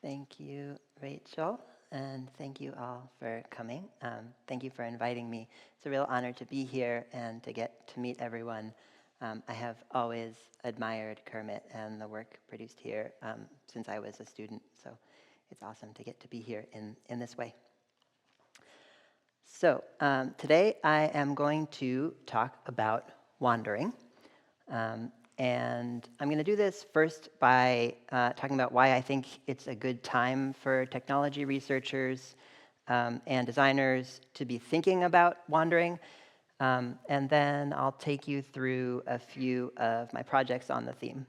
Thank you, Rachel, and thank you all for coming. Thank you for inviting me. It's a real honor to be here and to get to meet everyone. I have always admired CIRMMT and the work produced here since I was a student, so it's awesome to get to be here in this way. So today I am going to talk about wandering. And I'm going to do this first by talking about why I think it's a good time for technology researchers and designers to be thinking about wandering. And then I'll take you through a few of my projects on the theme.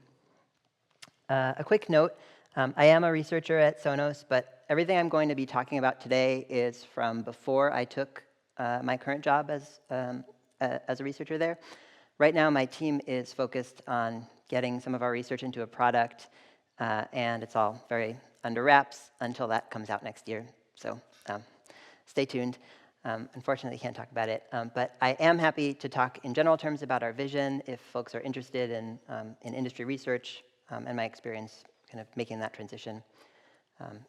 A quick note, I am a researcher at Sonos, but everything I'm going to be talking about today is from before I took my current job as a researcher there. Right now, my team is focused on getting some of our research into a product, and it's all very under wraps until that comes out next year. So stay tuned. Unfortunately, can't talk about it, but I am happy to talk in general terms about our vision if folks are interested in industry research and my experience kind of making that transition,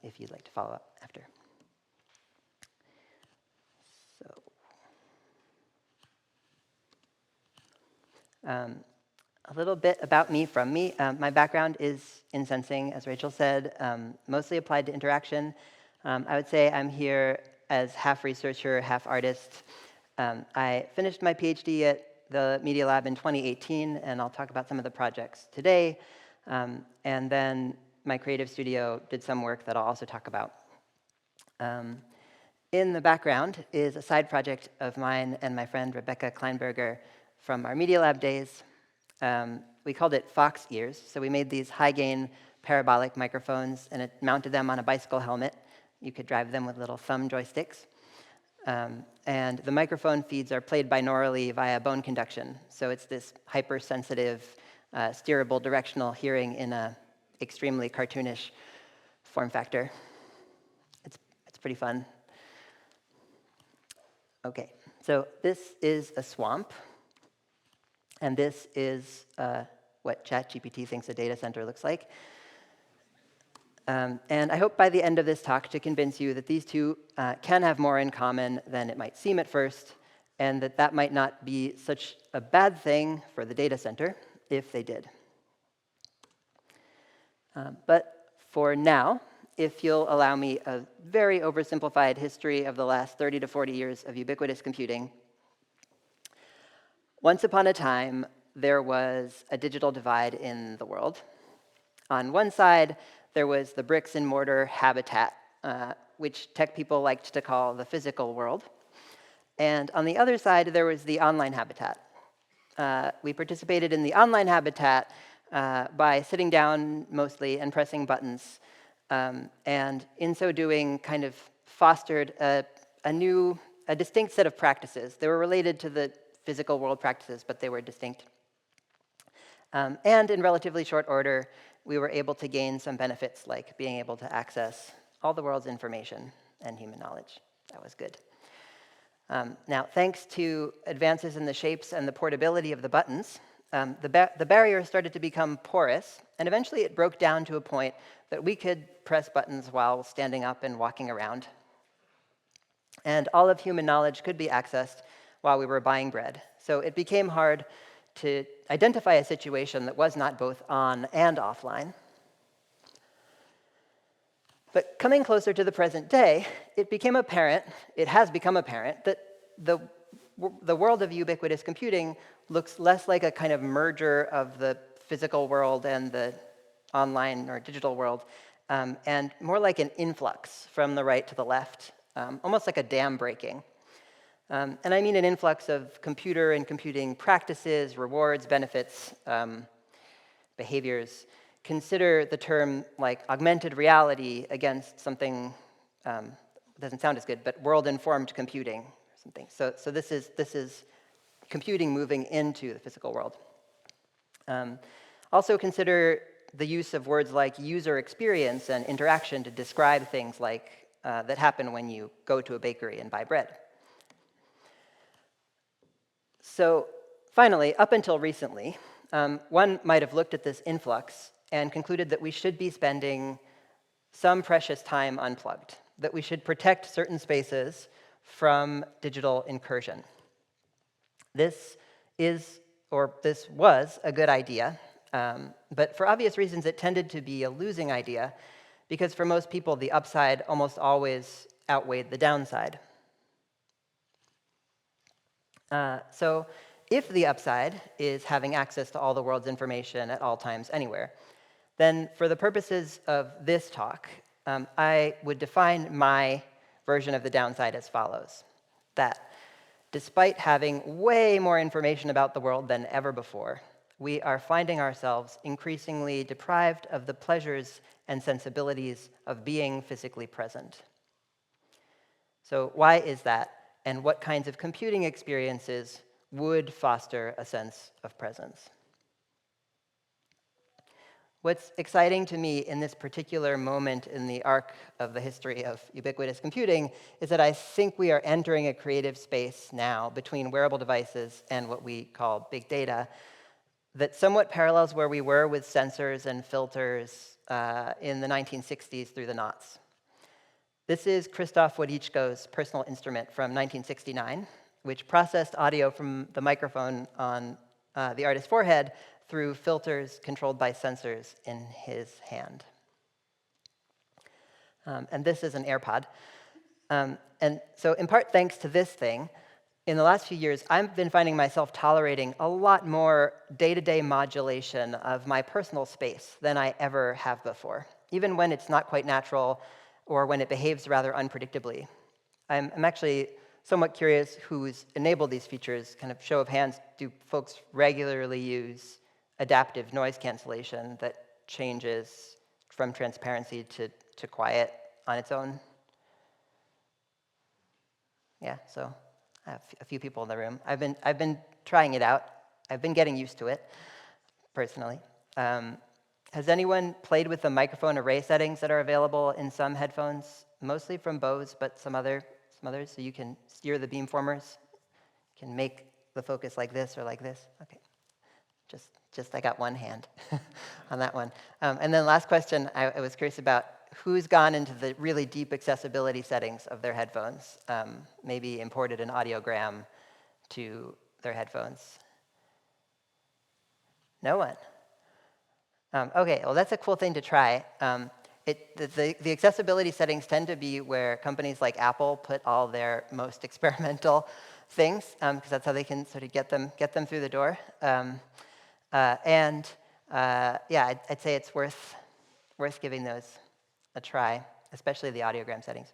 if you'd like to follow up after. So. A little bit about me from me. My background is in sensing, as Rachel said, mostly applied to interaction. I would say I'm here as half researcher, half artist. I finished my PhD at the Media Lab in 2018, and I'll talk about some of the projects today. And then my creative studio did some work that I'll also talk about. In the background is a side project of mine and my friend Rebecca Kleinberger from our Media Lab days. We called it Fox Ears. So we made these high-gain parabolic microphones, and it mounted them on a bicycle helmet. You could drive them with little thumb joysticks. And the microphone feeds are played binaurally via bone conduction. So it's this hypersensitive, steerable directional hearing in an extremely cartoonish form factor. It's pretty fun. OK, so this is a swamp. And this is what ChatGPT thinks a data center looks like. And I hope by the end of this talk to convince you that these two can have more in common than it might seem at first, and that that might not be such a bad thing for the data center if they did. But for now, if you'll allow me a very oversimplified history of the last 30 to 40 years of ubiquitous computing, once upon a time, there was a digital divide in the world. On one side, there was the bricks and mortar habitat, which tech people liked to call the physical world. And on the other side, there was the online habitat. We participated in the online habitat by sitting down mostly and pressing buttons. And in so doing, kind of fostered a distinct set of practices. They were related to the physical world practices, but they were distinct. And in relatively short order, we were able to gain some benefits, like being able to access all the world's information and human knowledge. That was good. Now, thanks to advances in the shapes and the portability of the buttons, the barrier started to become porous, and eventually it broke down to a point that we could press buttons while standing up and walking around. And all of human knowledge could be accessed while we were buying bread. So it became hard to identify a situation that was not both on and offline. But coming closer to the present day, it has become apparent that the world of ubiquitous computing looks less like a kind of merger of the physical world and the online or digital world, and more like an influx from the right to the left, almost like a dam breaking. And I mean an influx of computer and computing practices, rewards, benefits, behaviors. Consider the term like augmented reality against something, doesn't sound as good, but world-informed computing or something. So this is computing moving into the physical world. Also consider the use of words like user experience and interaction to describe things like that happen when you go to a bakery and buy bread. So finally, up until recently, one might have looked at this influx and concluded that we should be spending some precious time unplugged, that we should protect certain spaces from digital incursion. This was a good idea, but for obvious reasons, it tended to be a losing idea because for most people, the upside almost always outweighed the downside. So if the upside is having access to all the world's information at all times anywhere, then for the purposes of this talk, I would define my version of the downside as follows: that despite having way more information about the world than ever before, we are finding ourselves increasingly deprived of the pleasures and sensibilities of being physically present. So why is that? And what kinds of computing experiences would foster a sense of presence? What's exciting to me in this particular moment in the arc of the history of ubiquitous computing is that I think we are entering a creative space now between wearable devices and what we call big data that somewhat parallels where we were with sensors and filters in the 1960s through the noughts. This is Krzysztof Wodiczko's personal instrument from 1969, which processed audio from the microphone on the artist's forehead through filters controlled by sensors in his hand. And this is an AirPod. And so in part thanks to this thing, in the last few years, I've been finding myself tolerating a lot more day-to-day modulation of my personal space than I ever have before, even when it's not quite natural or when it behaves rather unpredictably. I'm actually somewhat curious who's enabled these features. Kind of show of hands, do folks regularly use adaptive noise cancellation that changes from transparency to quiet on its own? Yeah, so I have a few people in the room. I've been trying it out. I've been getting used to it, personally. Has anyone played with the microphone array settings that are available in some headphones, mostly from Bose, but some others? So you can steer the beamformers, you can make the focus like this or like this. Okay, just I got one hand on that one. And then last question, I was curious about who's gone into the really deep accessibility settings of their headphones, maybe imported an audiogram to their headphones. No one. Okay, well, that's a cool thing to try. The accessibility settings tend to be where companies like Apple put all their most experimental things, because that's how they can sort of get them through the door. Yeah, I'd say it's worth giving those a try, especially the audiogram settings.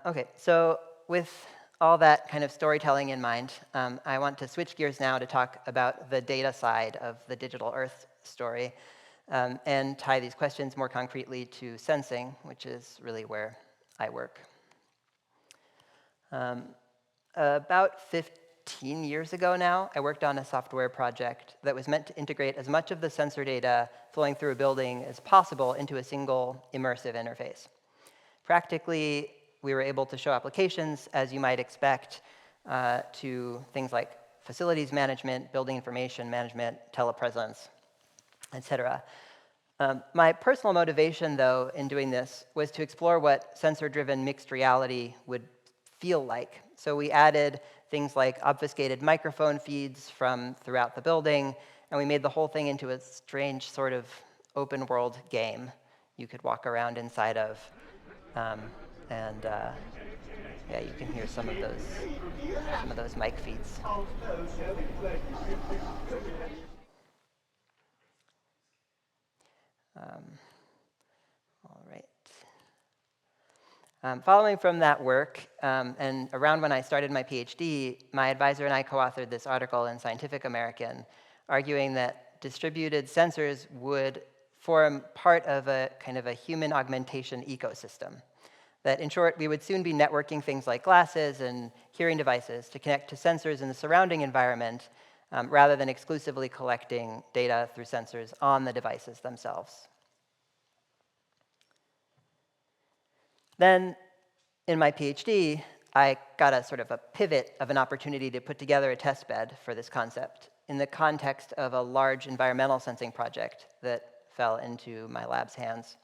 Okay, so with all that kind of storytelling in mind, I want to switch gears now to talk about the data side of the digital Earth story, and tie these questions more concretely to sensing, which is really where I work. About 15 years ago now, I worked on a software project that was meant to integrate as much of the sensor data flowing through a building as possible into a single immersive interface. Practically, we were able to show applications, as you might expect, to things like facilities management, building information management, telepresence, etc. My personal motivation, though, in doing this was to explore what sensor-driven mixed reality would feel like. So we added things like obfuscated microphone feeds from throughout the building, and we made the whole thing into a strange sort of open-world game you could walk around inside of. Yeah, you can hear some of those mic feeds. All right. Following from that work, and around when I started my PhD, my advisor and I co-authored this article in Scientific American, arguing that distributed sensors would form part of a kind of a human augmentation ecosystem. That, in short, we would soon be networking things like glasses and hearing devices to connect to sensors in the surrounding environment, rather than exclusively collecting data through sensors on the devices themselves. Then, in my PhD, I got a sort of a pivot of an opportunity to put together a test bed for this concept in the context of a large environmental sensing project that fell into my lab's hands.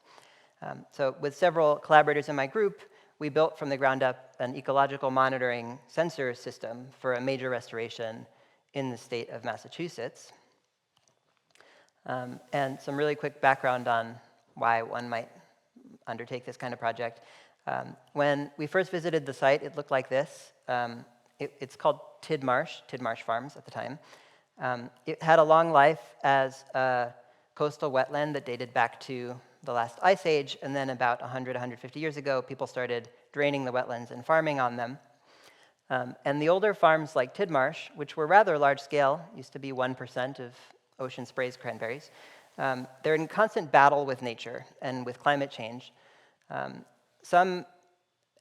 So with several collaborators in my group, we built from the ground up an ecological monitoring sensor system for a major restoration in the state of Massachusetts. And some really quick background on why one might undertake this kind of project. When we first visited the site, it looked like this. It's called Tidmarsh Farms at the time. It had a long life as a coastal wetland that dated back to the last ice age, and then about 100, 150 years ago, people started draining the wetlands and farming on them. And the older farms like Tidmarsh, which were rather large scale, used to be 1% of Ocean Spray's cranberries, they're in constant battle with nature and with climate change. Some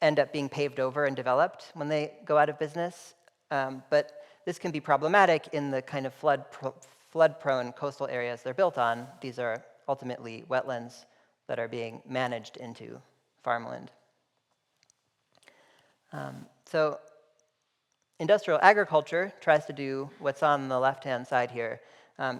end up being paved over and developed when they go out of business, but this can be problematic in the kind of flood-prone coastal areas they're built on. These are ultimately wetlands that are being managed into farmland. So industrial agriculture tries to do what's on the left-hand side here.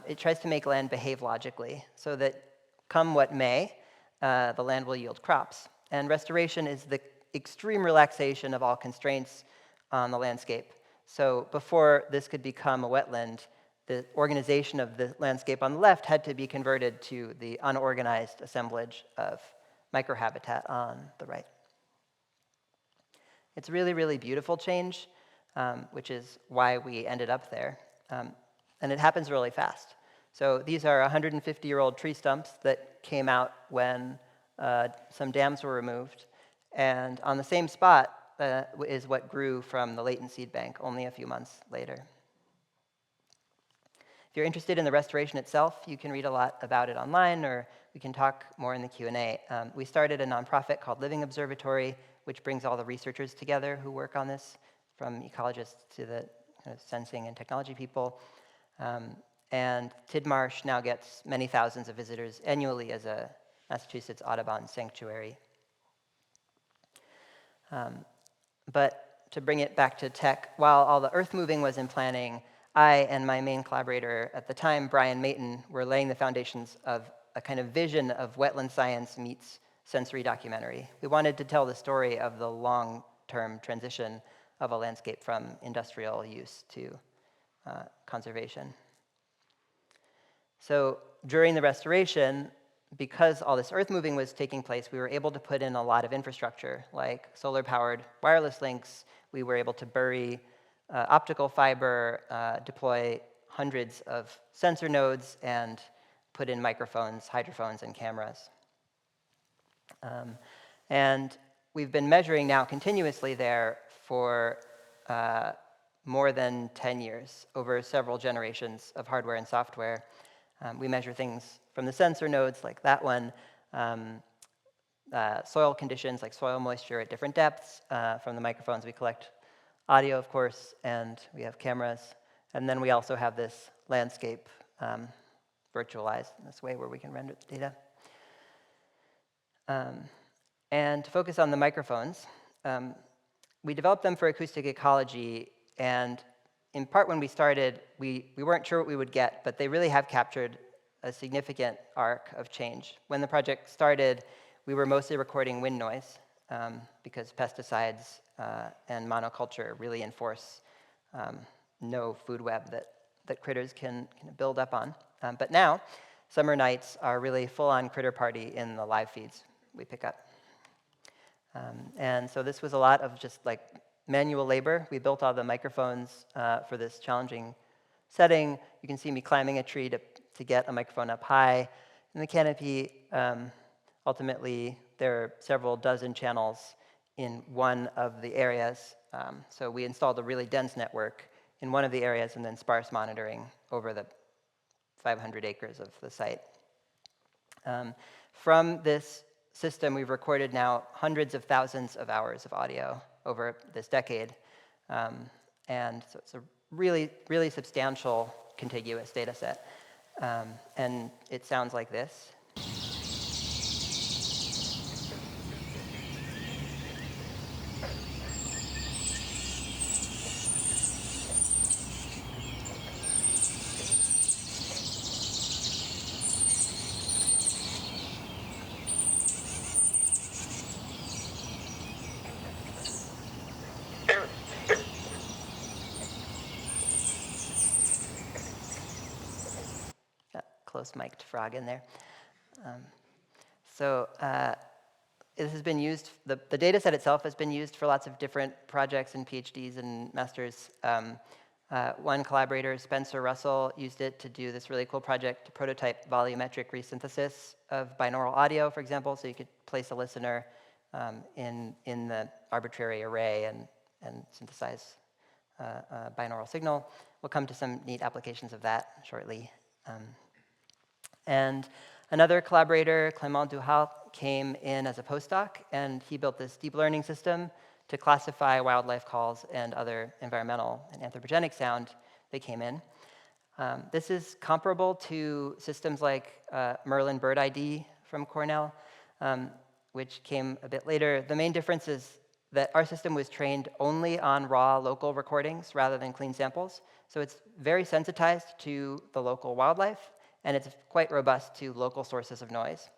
It tries to make land behave logically so that come what may, the land will yield crops. And restoration is the extreme relaxation of all constraints on the landscape. So before this could become a wetland, the organization of the landscape on the left had to be converted to the unorganized assemblage of microhabitat on the right. It's a really, really beautiful change, which is why we ended up there. And it happens really fast. So these are 150-year-old tree stumps that came out when some dams were removed. And on the same spot is what grew from the latent seed bank only a few months later. If you're interested in the restoration itself, you can read a lot about it online, or we can talk more in the Q&A. We started a nonprofit called Living Observatory, which brings all the researchers together who work on this, from ecologists to the kind of sensing and technology people. And Tidmarsh now gets many thousands of visitors annually as a Massachusetts Audubon sanctuary. But to bring it back to tech, while all the earth moving was in planning, I and my main collaborator at the time, Brian Mayton, were laying the foundations of a kind of vision of wetland science meets sensory documentary. We wanted to tell the story of the long-term transition of a landscape from industrial use to conservation. So during the restoration, because all this earth moving was taking place, we were able to put in a lot of infrastructure, like solar-powered wireless links. We were able to bury optical fiber, deploy hundreds of sensor nodes, and put in microphones, hydrophones, and cameras. And we've been measuring now continuously there for more than 10 years, over several generations of hardware and software. We measure things from the sensor nodes, like that one, soil conditions, like soil moisture at different depths. From the microphones, we collect audio, of course, and we have cameras. And then we also have this landscape virtualized in this way where we can render the data. And to focus on the microphones, we developed them for acoustic ecology, and in part when we started, we weren't sure what we would get, but they really have captured a significant arc of change. When the project started, we were mostly recording wind noise because pesticides and monoculture really enforce no food web that critters can build up on. But now, summer nights are really full-on critter party in the live feeds we pick up. And so this was a lot of just like manual labor. We built all the microphones for this challenging setting. You can see me climbing a tree to get a microphone up high in the canopy. Ultimately, there are several dozen channels in one of the areas. So we installed a really dense network in one of the areas and then sparse monitoring over the 500 acres of the site. From this system, we've recorded now hundreds of thousands of hours of audio over this decade. And so it's a really, really substantial contiguous data set. And it sounds like this. close mic'd frog in there. So this has been used, the data set itself has been used for lots of different projects and PhDs and masters. One collaborator, Spencer Russell, used it to do this really cool project to prototype volumetric resynthesis of binaural audio, for example, so you could place a listener in the arbitrary array and synthesize a binaural signal. We'll come to some neat applications of that shortly. And another collaborator, Clément Duhal, came in as a postdoc, and he built this deep learning system to classify wildlife calls and other environmental and anthropogenic sound that came in. This is comparable to systems like Merlin Bird ID from Cornell, which came a bit later. The main difference is that our system was trained only on raw local recordings rather than clean samples. So it's very sensitized to the local wildlife, and it's quite robust to local sources of noise.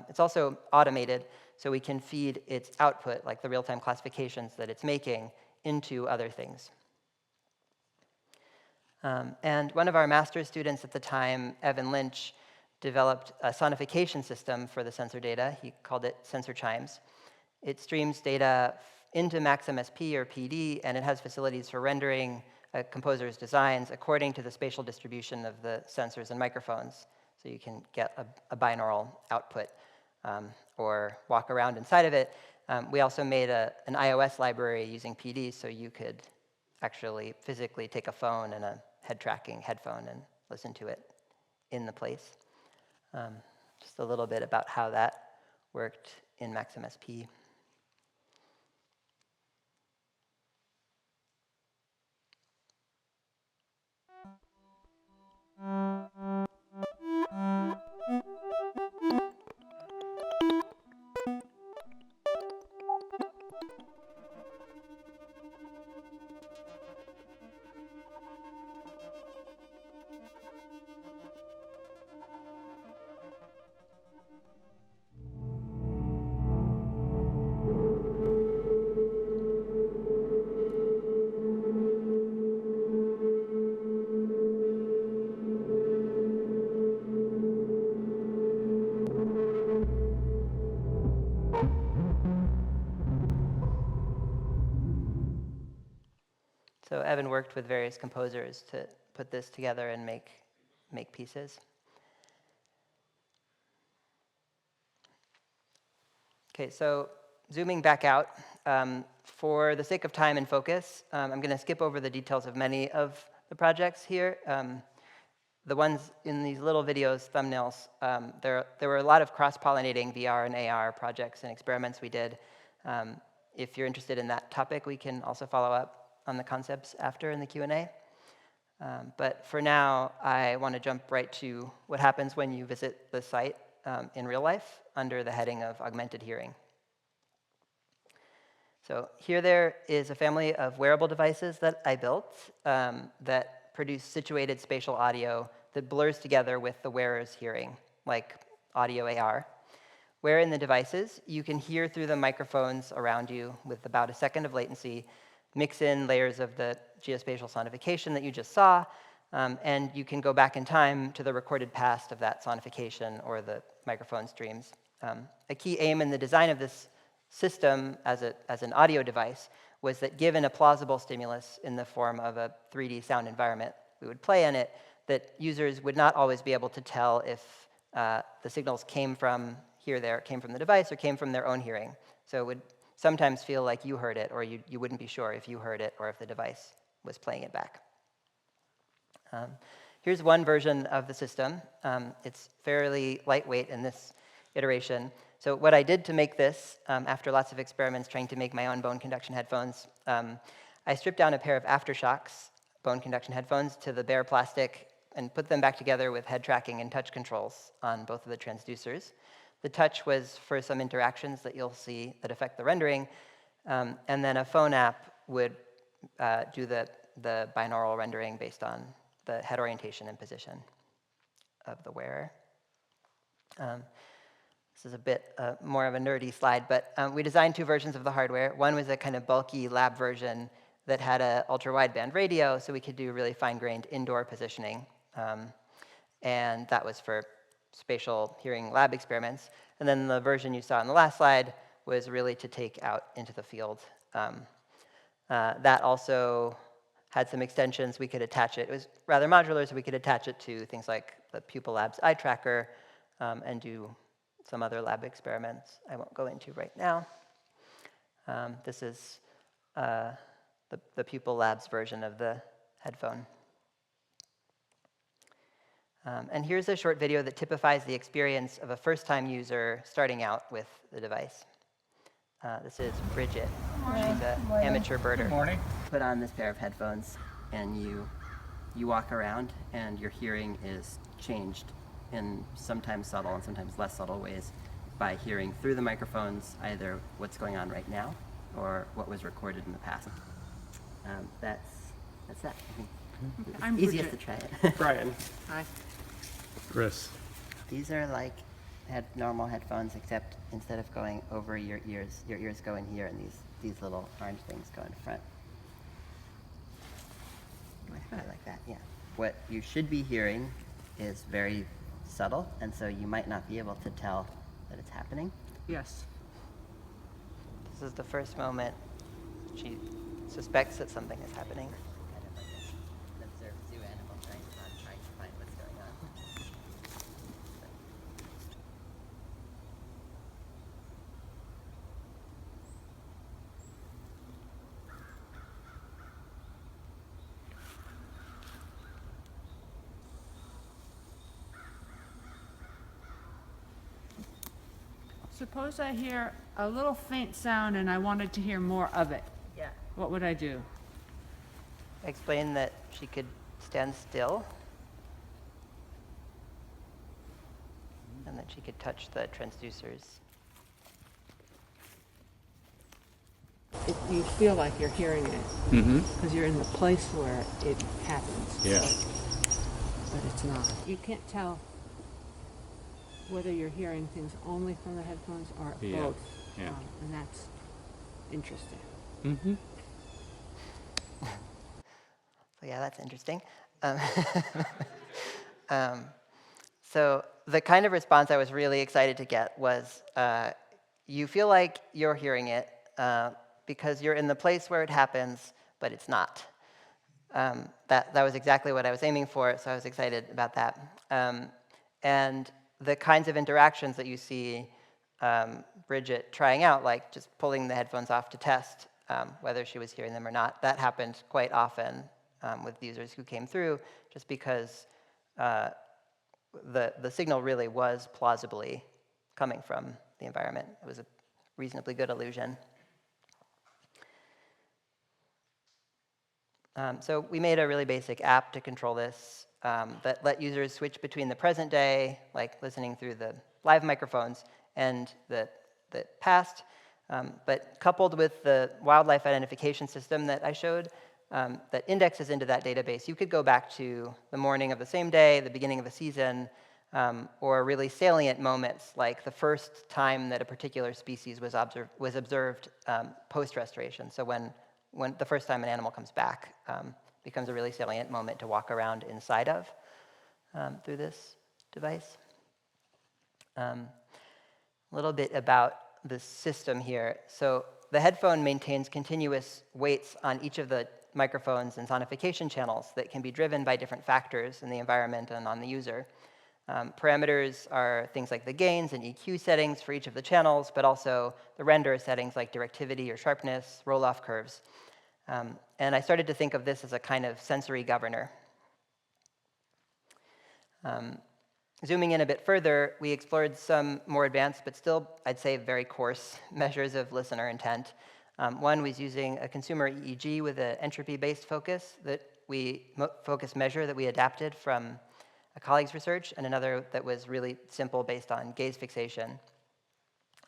It's also automated, so we can feed its output, like the real-time classifications that it's making, into other things. And one of our master's students at the time, Evan Lynch, developed a sonification system for the sensor data. He called it Sensor Chimes. It streams data into MaxMSP or PD, and it has facilities for rendering a composer's designs according to the spatial distribution of the sensors and microphones. So you can get a binaural output or walk around inside of it. We also made an iOS library using PD, so you could actually physically take a phone and a head tracking headphone and listen to it in the place. Just a little bit about how that worked in MaxMSP. So Evan worked with various composers to put this together and make pieces. Okay, so zooming back out, for the sake of time and focus, I'm going to skip over the details of many of the projects here. The ones in these little videos, thumbnails, there were a lot of cross-pollinating VR and AR projects and experiments we did. If you're interested in that topic, we can also follow up on the concepts after in the Q&A. But for now, I want to jump right to what happens when you visit the site in real life under the heading of augmented hearing. So here there is a family of wearable devices that I built that produce situated spatial audio that blurs together with the wearer's hearing, like audio AR. Where in the devices, you can hear through the microphones around you with about a second of latency, mix in layers of the geospatial sonification that you just saw, and you can go back in time to the recorded past of that sonification or the microphone streams. A key aim in the design of this system as an audio device was that given a plausible stimulus in the form of a 3D sound environment we would play in it, that users would not always be able to tell if the signals came from came from the device or came from their own hearing. So it would sometimes feel like you heard it, or you wouldn't be sure if you heard it or if the device was playing it back. Here's one version of the system. It's fairly lightweight in this iteration. So what I did to make this, after lots of experiments trying to make my own bone conduction headphones, I stripped down a pair of Aftershok's bone conduction headphones to the bare plastic and put them back together with head tracking and touch controls on both of the transducers. The touch was for some interactions that you'll see that affect the rendering, and then a phone app would do the binaural rendering based on the head orientation and position of the wearer. This is a bit more of a nerdy slide, but we designed two versions of the hardware. One was a kind of bulky lab version that had an ultra-wideband radio, so we could do really fine-grained indoor positioning. And that was for spatial hearing lab experiments. And then the version you saw on the last slide was really to take out into the field. That also had some extensions. We could attach it. It was rather modular, so we could attach it to things like the Pupil Labs eye tracker and do some other lab experiments I won't go into right now. This is the Pupil Labs version of the headphone. And here's a short video that typifies the experience of a first-time user starting out with the device. This is Bridget. She's an amateur birder. Good morning. Put on this pair of headphones, and you walk around, and your hearing is changed in sometimes subtle and sometimes less subtle ways by hearing through the microphones either what's going on right now or what was recorded in the past. That's that. I'm It's easiest Bridget. to try it. Brian. Hi. Chris. These are like normal headphones, except instead of going over your ears go in here, and these little orange things go in front. I like that, yeah. What you should be hearing is very subtle, and so you might not be able to tell that it's happening. Yes. This is the first moment she suspects that something is happening. Kind of like an observed zoo animal trying to find what's going on. Suppose I hear a little faint sound and I wanted to hear more of it. Yeah. What would I do? Explain that she could stand still, and that she could touch the transducers. You feel like you're hearing it Mm-hmm. because you're in the place where it happens. Yeah. But it's not. You can't tell whether you're hearing things only from the headphones or Yeah. both. Yeah. And that's interesting. Mm-hmm. So yeah, that's interesting. So the kind of response I was really excited to get was, you feel like you're hearing it because you're in the place where it happens, but it's not. That was exactly what I was aiming for, so I was excited about that. And the kinds of interactions that you see Bridget trying out, like just pulling the headphones off to test whether she was hearing them or not, that happened quite often with users who came through, just because the signal really was plausibly coming from the environment. It was a reasonably good illusion. So we made a really basic app to control this that let users switch between the present day, like listening through the live microphones, and the past. But coupled with the wildlife identification system that I showed, that indexes into that database, you could go back to the morning of the same day, the beginning of a season, or really salient moments, like the first time that a particular species was observed post-restoration. So when the first time an animal comes back becomes a really salient moment to walk around inside of through this device. A little bit about the system here. So the headphone maintains continuous weights on each of the microphones and sonification channels that can be driven by different factors in the environment and on the user. Parameters are things like the gains and EQ settings for each of the channels, but also the render settings like directivity or sharpness, roll-off curves. And I started to think of this as a kind of sensory governor. Zooming in a bit further, we explored some more advanced, but still, I'd say, very coarse measures of listener intent. One was using a consumer EEG with an entropy-based focus measure that we adapted from a colleague's research, and another that was really simple based on gaze fixation.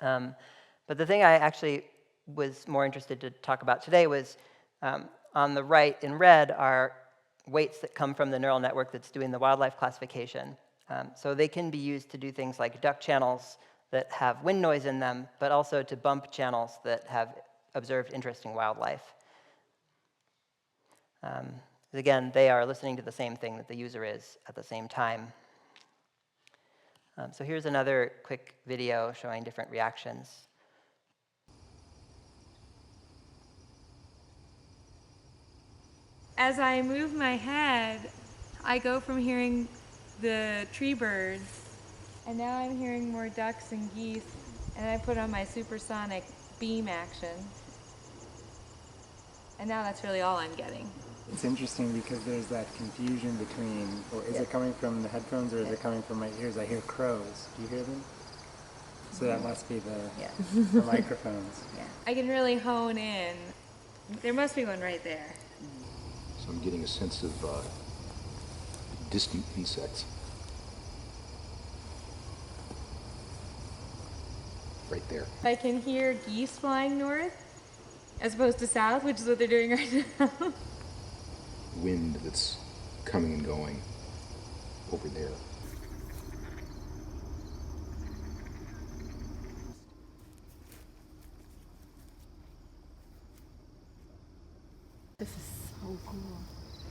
But the thing I actually was more interested to talk about today was on the right in red are weights that come from the neural network that's doing the wildlife classification. So they can be used to do things like duck channels that have wind noise in them, but also to bump channels that have observed interesting wildlife. Again, they are listening to the same thing that the user is at the same time. So here's another quick video showing different reactions. As I move my head, I go from hearing the tree birds, and now I'm hearing more ducks and geese, and I put on my supersonic beam action. And now that's really all I'm getting. It's interesting because there's that confusion between, or is it coming from the headphones or is it coming from my ears? I hear crows. Do you hear them? So that must be the microphones. Yeah. I can really hone in. There must be one right there. So I'm getting a sense of distant insects. Right there. I can hear geese flying north as opposed to south, which is what they're doing right now. Wind that's coming and going over there. This is so cool.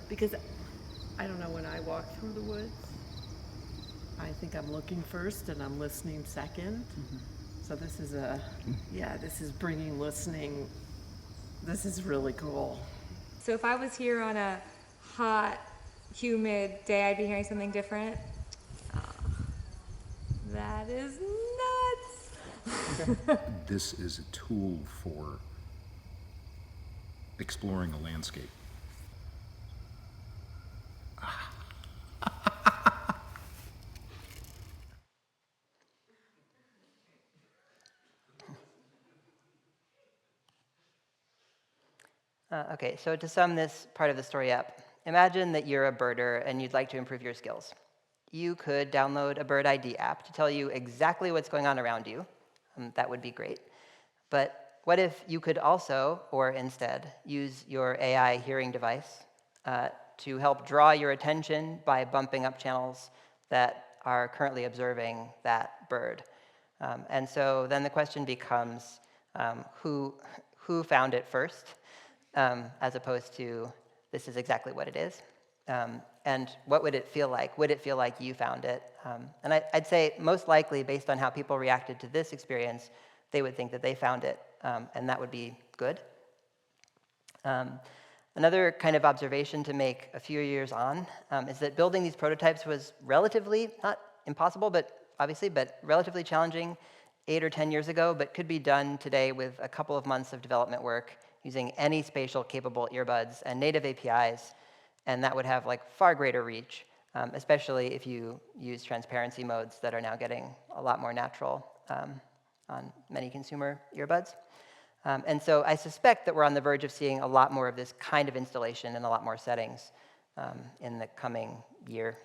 Because I don't know, when I walk through the woods, I think I'm looking first and I'm listening second. So this is this is bringing listening. This is really cool. So if I was here on a hot, humid day, I'd be hearing something different. That is nuts. This is a tool for exploring a landscape. Okay, so to sum this part of the story up, imagine that you're a birder and you'd like to improve your skills. You could download a bird ID app to tell you exactly what's going on around you. That would be great. But what if you could also, or instead, use your AI hearing device to help draw your attention by bumping up channels that are currently observing that bird? And so then the question becomes, who found it first, as opposed to this is exactly what it is? And what would it feel like? Would it feel like you found it? And I'd say most likely, based on how people reacted to this experience, they would think that they found it, and that would be good. Another kind of observation to make a few years on is that building these prototypes was relatively, not impossible, but obviously, but relatively challenging 8 or 10 years ago, but could be done today with a couple of months of development work using any spatial capable earbuds and native APIs, and that would have like far greater reach, especially if you use transparency modes that are now getting a lot more natural on many consumer earbuds. And so I suspect that we're on the verge of seeing a lot more of this kind of installation in a lot more settings in the coming year.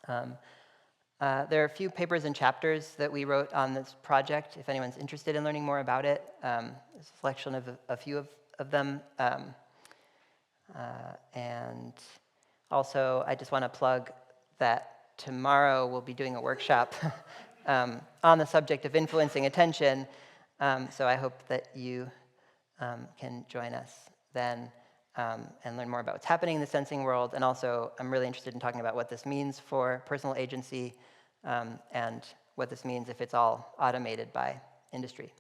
There are a few papers and chapters that we wrote on this project, if anyone's interested in learning more about it. There's a selection of a few of them. And also, I just want to plug that tomorrow we'll be doing a workshop on the subject of influencing attention. So I hope that you can join us then and learn more about what's happening in the sensing world. And also, I'm really interested in talking about what this means for personal agency and what this means if it's all automated by industry.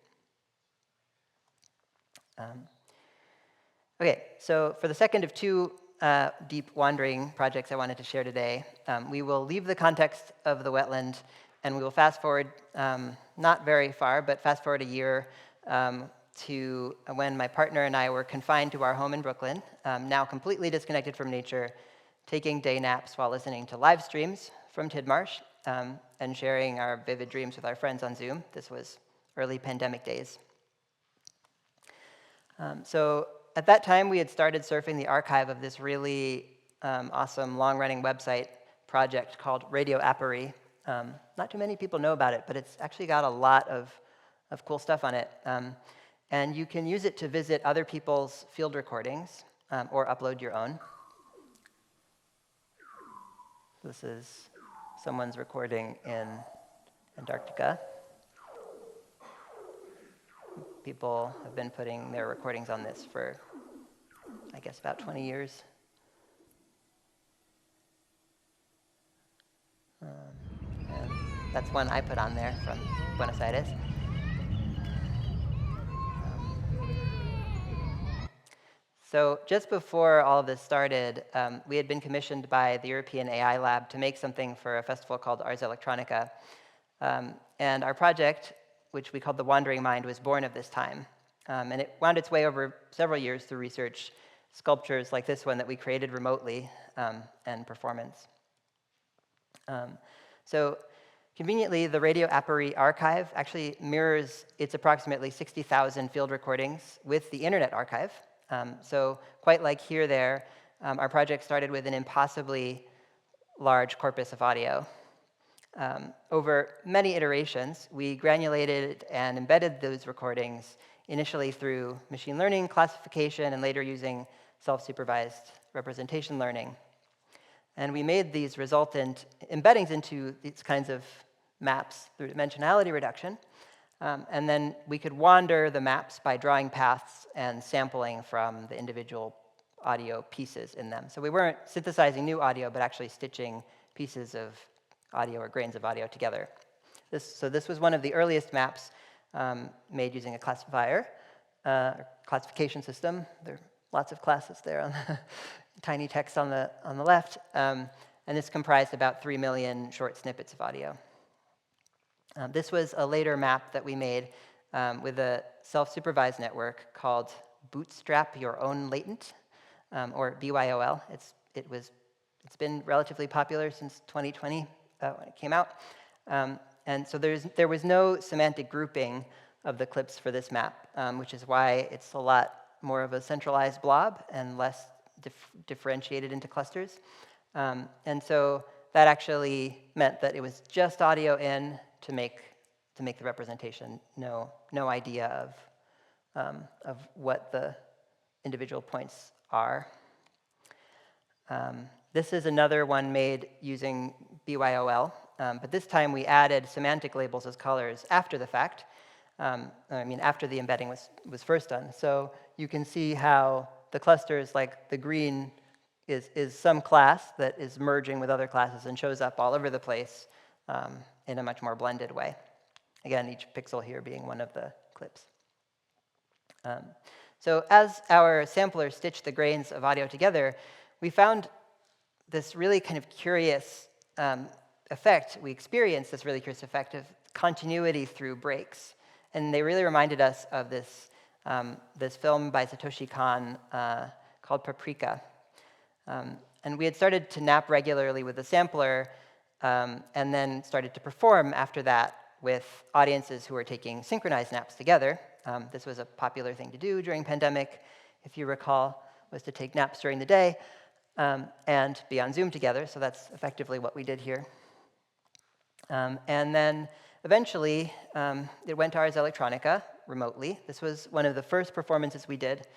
Okay, so for the second of two deep wandering projects I wanted to share today, we will leave the context of the wetland and we will fast forward, not very far, but fast forward a year to when my partner and I were confined to our home in Brooklyn, now completely disconnected from nature, taking day naps while listening to live streams from Tidmarsh, and sharing our vivid dreams with our friends on Zoom. This was early pandemic days. So at that time, we had started surfing the archive of this really awesome long-running website project called Radio Apiary. Not too many people know about it, but it's actually got a lot of cool stuff on it. And you can use it to visit other people's field recordings or upload your own. This is someone's recording in Antarctica. People have been putting their recordings on this for, I guess, about 20 years. And That's one I put on there from Buenos Aires. So just before all of this started, we had been commissioned by the European AI Lab to make something for a festival called Ars Electronica. And our project, which we called The Wandering Mind, was born of this time. And it wound its way over several years through research, sculptures like this one that we created remotely, and performance. So conveniently, the Radio Appareil archive actually mirrors its approximately 60,000 field recordings with the Internet Archive. So quite like Here There, our project started with an impossibly large corpus of audio. Over many iterations, we granulated and embedded those recordings initially through machine learning, classification, and later using self-supervised representation learning. And we made these resultant embeddings into these kinds of maps through dimensionality reduction. And then we could wander the maps by drawing paths and sampling from the individual audio pieces in them. So we weren't synthesizing new audio, but actually stitching pieces of audio or grains of audio together. So this was one of the earliest maps made using a classifier, classification system. There are lots of classes there on the tiny text on the left. And this comprised about 3 million short snippets of audio. This was a later map that we made with a self-supervised network called Bootstrap Your Own Latent, or BYOL. It's been relatively popular since 2020 when it came out. And so there was no semantic grouping of the clips for this map, which is why it's a lot more of a centralized blob and less differentiated into clusters. And so that actually meant that it was just audio in to make the representation, no idea of what the individual points are. This is another one made using BYOL, but this time we added semantic labels as colors after the fact. After the embedding was first done. So you can see how the clusters, like the green, is some class that is merging with other classes and shows up all over the place in a much more blended way. Again, each pixel here being one of the clips. So as our sampler stitched the grains of audio together, we found this really kind of curious effect. We experienced this really curious effect of continuity through breaks. And they really reminded us of this, this film by Satoshi Kon called Paprika. And we had started to nap regularly with the sampler and then started to perform after that with audiences who were taking synchronized naps together. This was a popular thing to do during pandemic, if you recall, was to take naps during the day and be on Zoom together. So that's effectively what we did here. And then eventually, it went to Ars Electronica remotely. This was one of the first performances we did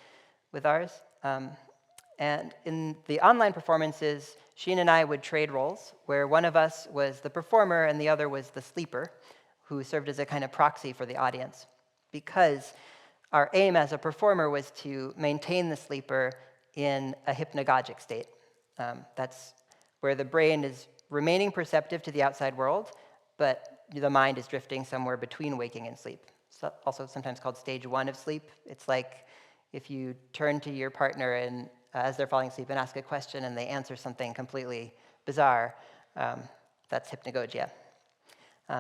with Ars. And in the online performances, Sheen and I would trade roles, where one of us was the performer and the other was the sleeper, who served as a kind of proxy for the audience. Because our aim as a performer was to maintain the sleeper in a hypnagogic state. That's where the brain is remaining perceptive to the outside world, but the mind is drifting somewhere between waking and sleep. So also sometimes called stage 1 of sleep. It's like if you turn to your partner and as they're falling asleep and ask a question and they answer something completely bizarre, that's hypnagogia.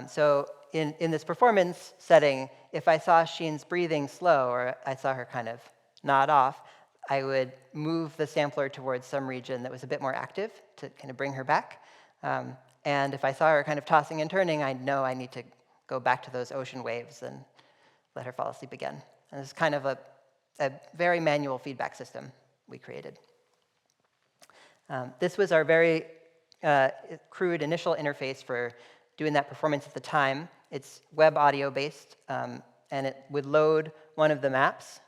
So in this performance setting, if I saw Sheen's breathing slow or I saw her kind of nod off, I would move the sampler towards some region that was a bit more active to kind of bring her back. And if I saw her kind of tossing and turning, I know I need to go back to those ocean waves and let her fall asleep again. And it's kind of a very manual feedback system we created. This was our very crude initial interface for doing that performance at the time. It's web audio based, and it would load one of the maps.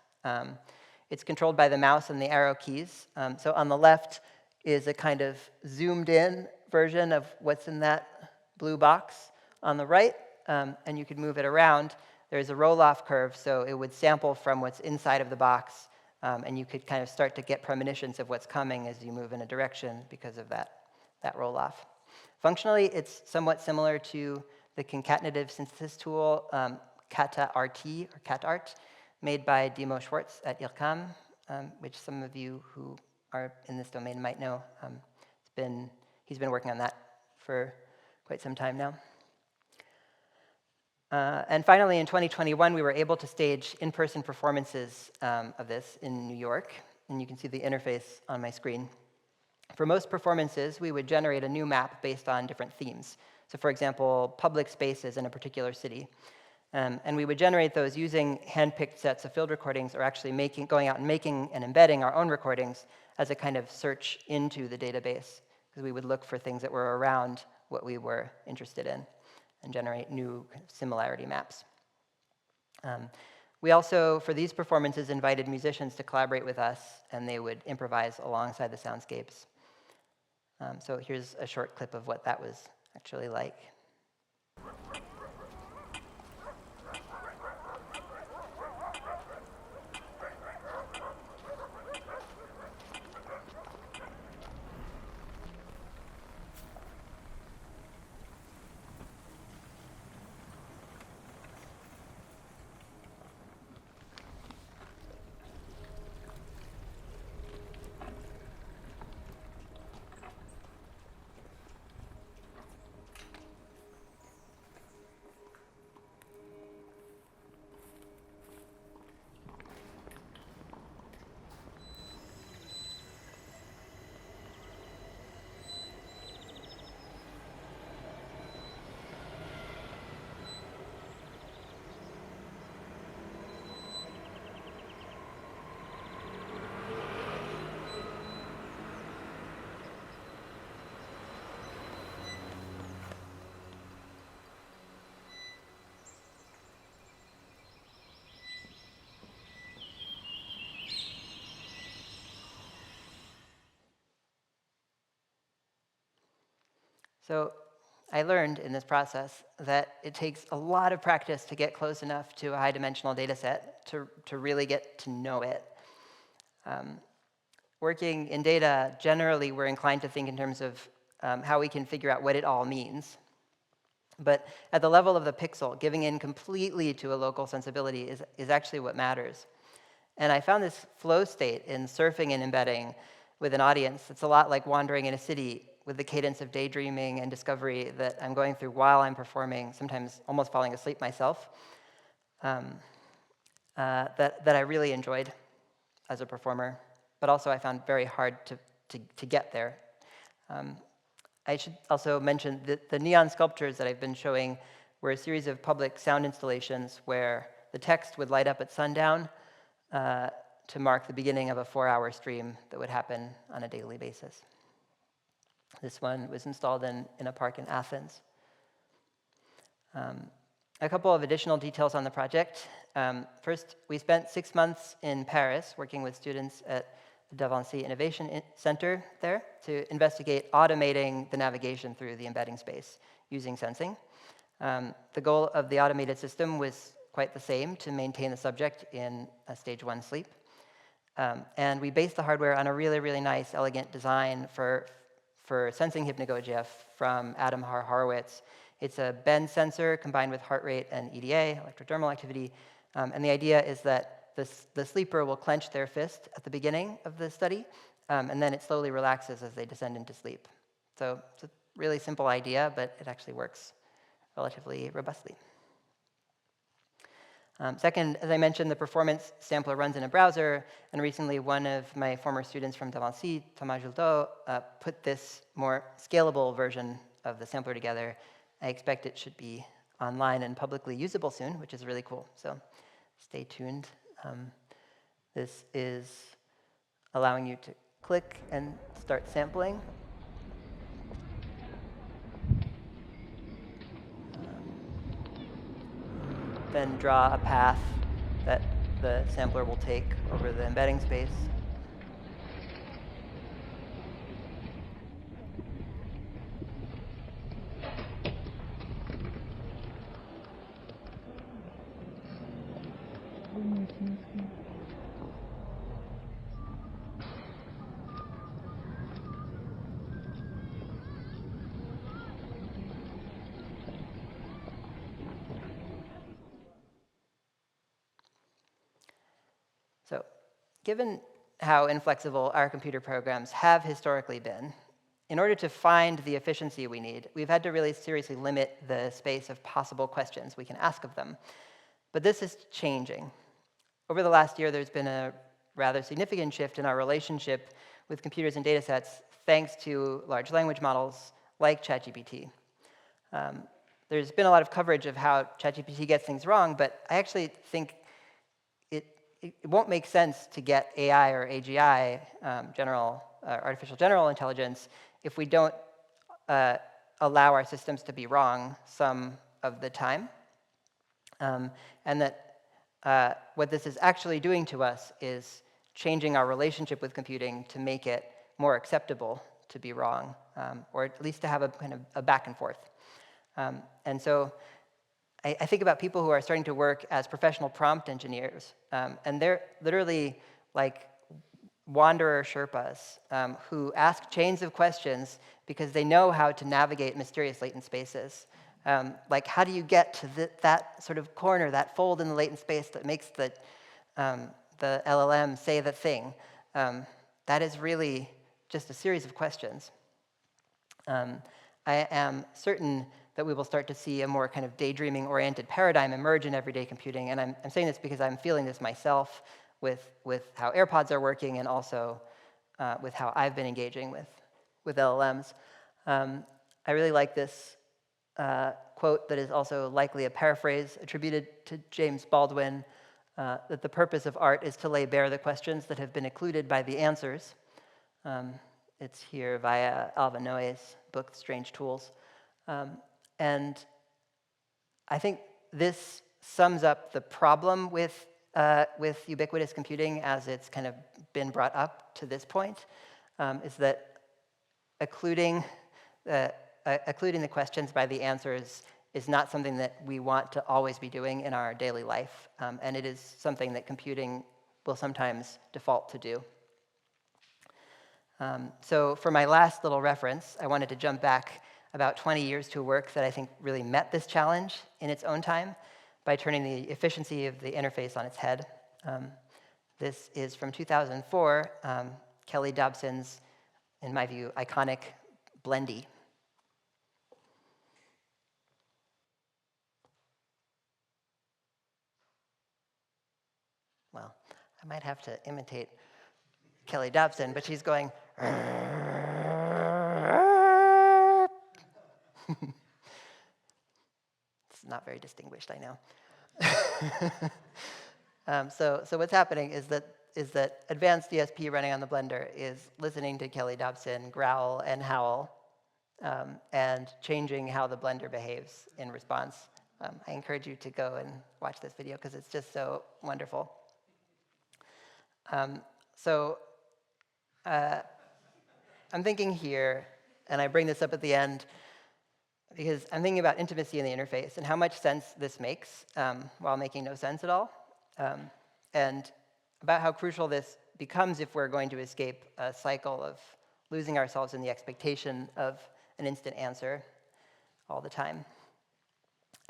It's controlled by the mouse and the arrow keys. So on the left is a kind of zoomed in version of what's in that blue box. On the right, and you could move it around, there's a roll-off curve, so it would sample from what's inside of the box, and you could kind of start to get premonitions of what's coming as you move in a direction because of that roll-off. Functionally, it's somewhat similar to the concatenative synthesis tool, CATA-RT, or CAT-ART, made by Dimo Schwartz at IRCAM, which some of you who are in this domain might know. He's been working on that for quite some time now. And finally, in 2021, we were able to stage in-person performances of this in New York, and you can see the interface on my screen. For most performances, we would generate a new map based on different themes. So for example, public spaces in a particular city. And we would generate those using hand-picked sets of field recordings, or actually going out and making and embedding our own recordings as a kind of search into the database, because we would look for things that were around what we were interested in and generate new similarity maps. We also, for these performances, invited musicians to collaborate with us, and they would improvise alongside the soundscapes. So here's a short clip of what that was actually like. So I learned in this process that it takes a lot of practice to get close enough to a high-dimensional data set to really get to know it. Working in data, generally, we're inclined to think in terms of how we can figure out what it all means. But at the level of the pixel, giving in completely to a local sensibility is actually what matters. And I found this flow state in surfing and embedding with an audience. It's a lot like wandering in a city with the cadence of daydreaming and discovery that I'm going through while I'm performing, sometimes almost falling asleep myself, that I really enjoyed as a performer, but also I found very hard to get there. I should also mention that the neon sculptures that I've been showing were a series of public sound installations where the text would light up at sundown to mark the beginning of a 4-hour stream that would happen on a daily basis. This one was installed in a park in Athens. A couple of additional details on the project. First, we spent 6 months in Paris working with students at the Davancy Innovation Center there to investigate automating the navigation through the embedding space using sensing. The goal of the automated system was quite the same, to maintain the subject in a stage 1 sleep. And we based the hardware on a really, really nice, elegant design for sensing hypnagogia from Adam Horowitz. It's a bend sensor combined with heart rate and EDA, electrodermal activity. And the idea is that the sleeper will clench their fist at the beginning of the study, and then it slowly relaxes as they descend into sleep. So it's a really simple idea, but it actually works relatively robustly. Second, as I mentioned, the performance sampler runs in a browser, and recently one of my former students from Davancy, Thomas Gildo, put this more scalable version of the sampler together. I expect it should be online and publicly usable soon, which is really cool, so stay tuned. This is allowing you to click and start sampling. Then draw a path that the sampler will take over the embedding space. So given how inflexible our computer programs have historically been, in order to find the efficiency we need, we've had to really seriously limit the space of possible questions we can ask of them. But this is changing. Over the last year, there's been a rather significant shift in our relationship with computers and data sets thanks to large language models like ChatGPT. There's been a lot of coverage of how ChatGPT gets things wrong, but I actually think it won't make sense to get AI or AGI, artificial general intelligence, if we don't allow our systems to be wrong some of the time. And that what this is actually doing to us is changing our relationship with computing to make it more acceptable to be wrong, or at least to have a kind of a back and forth. And so I think about people who are starting to work as professional prompt engineers, and they're literally like wanderer Sherpas who ask chains of questions because they know how to navigate mysterious latent spaces. Like, how do you get to that sort of corner, that fold in the latent space that makes the LLM say the thing? That is really just a series of questions. I am certain that we will start to see a more kind of daydreaming-oriented paradigm emerge in everyday computing, and I'm saying this because I'm feeling this myself with how AirPods are working and also with how I've been engaging with LLMs. I really like this quote that is also likely a paraphrase attributed to James Baldwin, that the purpose of art is to lay bare the questions that have been occluded by the answers. It's here via Alva Noé's book, Strange Tools. And I think this sums up the problem with ubiquitous computing as it's kind of been brought up to this point, is that occluding the questions by the answers is not something that we want to always be doing in our daily life, and it is something that computing will sometimes default to do. So for my last little reference, I wanted to jump back about 20 years to a work that I think really met this challenge in its own time by turning the efficiency of the interface on its head. This is from 2004, Kelly Dobson's, in my view, iconic Blendy. Well, I might have to imitate Kelly Dobson, but she's going. It's not very distinguished, I know. So what's happening is that advanced DSP running on the Blender is listening to Kelly Dobson growl and howl, and changing how the Blender behaves in response. I encourage you to go and watch this video because it's just so wonderful. I'm thinking here, and I bring this up at the end, because I'm thinking about intimacy in the interface and how much sense this makes while making no sense at all, and about how crucial this becomes if we're going to escape a cycle of losing ourselves in the expectation of an instant answer all the time.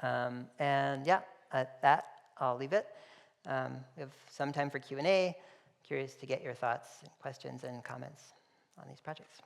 And yeah, at that, I'll leave it. We have some time for Q&A. Curious to get your thoughts, questions, and comments on these projects.